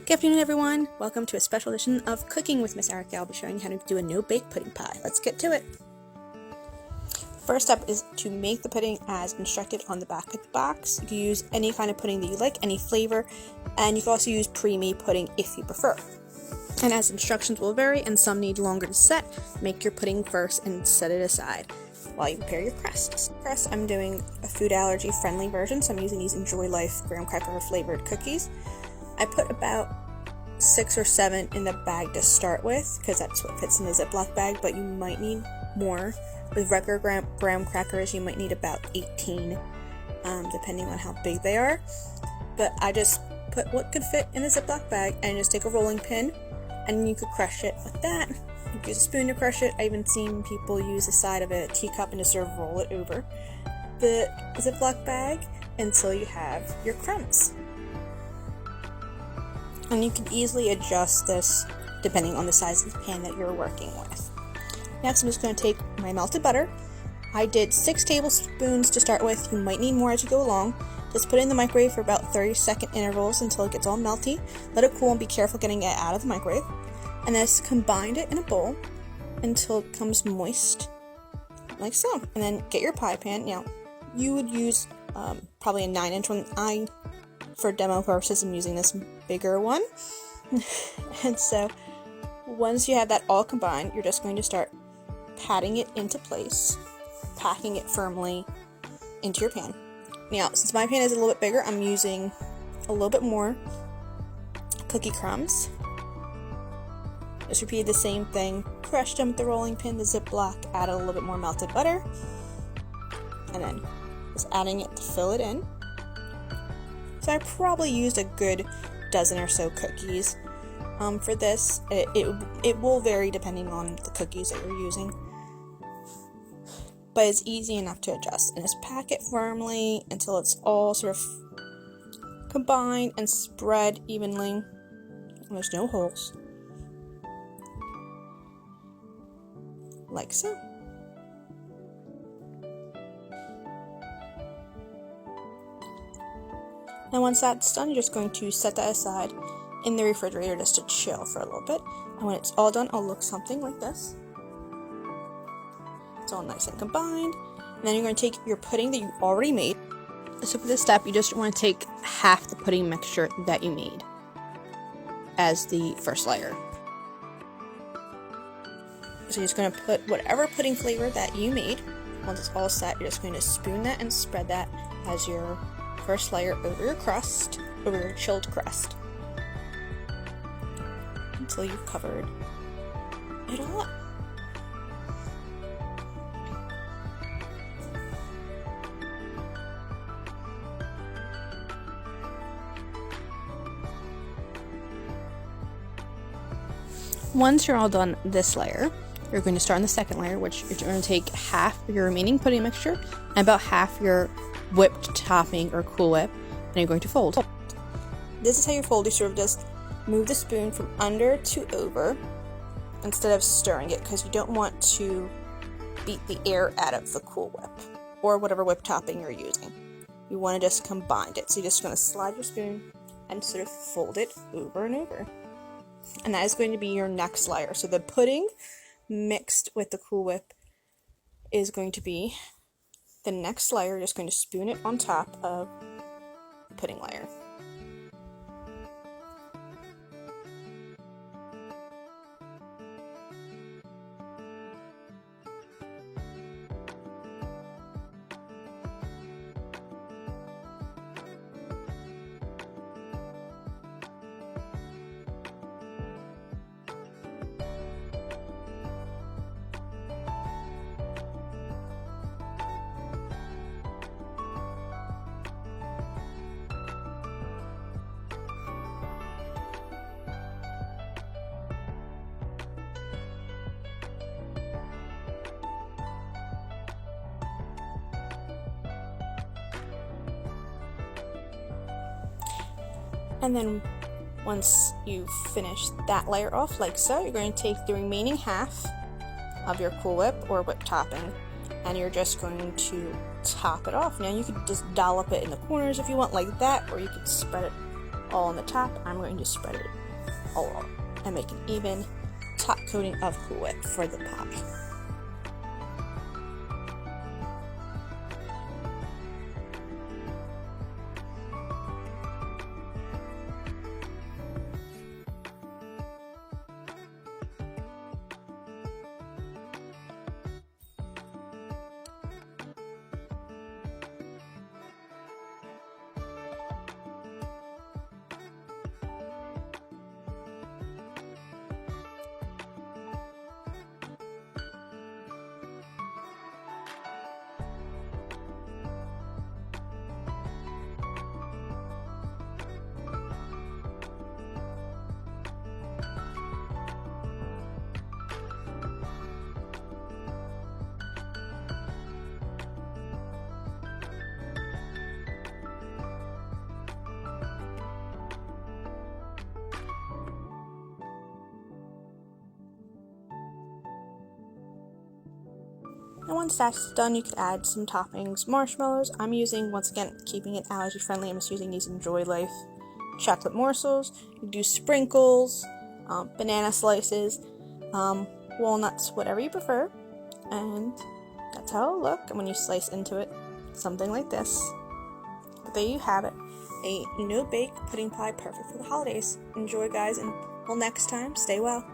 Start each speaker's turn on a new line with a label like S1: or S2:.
S1: Good afternoon, everyone. Welcome to a special edition of Cooking with Miss Erica. I'll be showing you how to do a no-bake pudding pie. Let's get to it. First step is to make the pudding as instructed on the back of the box. You can use any kind of pudding that you like, any flavor, and you can also use pre-made pudding if you prefer. And as instructions will vary and some need longer to set, make your pudding first and set it aside while you prepare your crust. Crust, I'm doing a food allergy friendly version, so I'm using these Enjoy Life graham cracker flavored cookies. I put about 6 or 7 in the bag to start with, because that's what fits in the Ziploc bag, but you might need more. With regular graham crackers, you might need about 18, depending on how big they are. But I just put what could fit in a Ziploc bag, and just take a rolling pin, and you could crush it with that. You could use a spoon to crush it. I've even seen people use the side of a teacup and just sort of roll it over the Ziploc bag until you have your crumbs. And you can easily adjust this depending on the size of the pan that you're working with. Next, I'm just going to take my melted butter. I did 6 tablespoons to start with. You might need more as you go along. Just put it in the microwave for about 30-second intervals until it gets all melty. Let it cool and be careful getting it out of the microwave. And then just combine it in a bowl until it becomes moist, like so. And then get your pie pan. Now, you would use probably a 9-inch one. For demo purposes, I'm using this bigger one. And so once you have that all combined, you're just going to start patting it into place, packing it firmly into your pan. Now, since my pan is a little bit bigger, I'm using a little bit more cookie crumbs. Just repeat the same thing, crushed them with the rolling pin, the Ziploc, add a little bit more melted butter, and then just adding it to fill it in. So I probably used a good dozen or so cookies for this. It will vary depending on the cookies that you're using, but it's easy enough to adjust. And just pack it firmly until it's all sort of combined and spread evenly. And there's no holes, like so. And once that's done, you're just going to set that aside in the refrigerator just to chill for a little bit. And when it's all done, it'll look something like this. It's all nice and combined. And then you're going to take your pudding that you already made. So for this step, you just want to take half the pudding mixture that you made as the first layer. So you're just going to put whatever pudding flavor that you made. Once it's all set, you're just going to spoon that and spread that as your first layer over your crust, over your chilled crust, until you've covered it all up. Once you're all done this layer, you're going to start on the second layer, which you're going to take half of your remaining pudding mixture and about half your whipped topping or Cool Whip, and you're going to fold. This is how you fold. You sort of just move the spoon from under to over instead of stirring it, because you don't want to beat the air out of the Cool Whip or whatever whipped topping you're using. You want to just combine it. So you're just going to slide your spoon and sort of fold it over and over. And that is going to be your next layer. So the pudding mixed with the Cool Whip is going to be the next layer. You're just going to spoon it on top of the pudding layer. And then once you've finished that layer off like so, you're going to take the remaining half of your Cool Whip or whipped topping, and you're just going to top it off. Now you could just dollop it in the corners if you want like that, or you could spread it all on the top, I'm going to spread it all and make an even top coating of Cool Whip for the pie. And once that's done, you could add some toppings. Marshmallows, I'm using, once again, keeping it allergy friendly, I'm just using these Enjoy Life chocolate morsels. You can do sprinkles, banana slices, walnuts, whatever you prefer. And that's how it'll look. And when you slice into it, something like this. But there you have it. A no-bake pudding pie perfect for the holidays. Enjoy, guys, and until next time, stay well.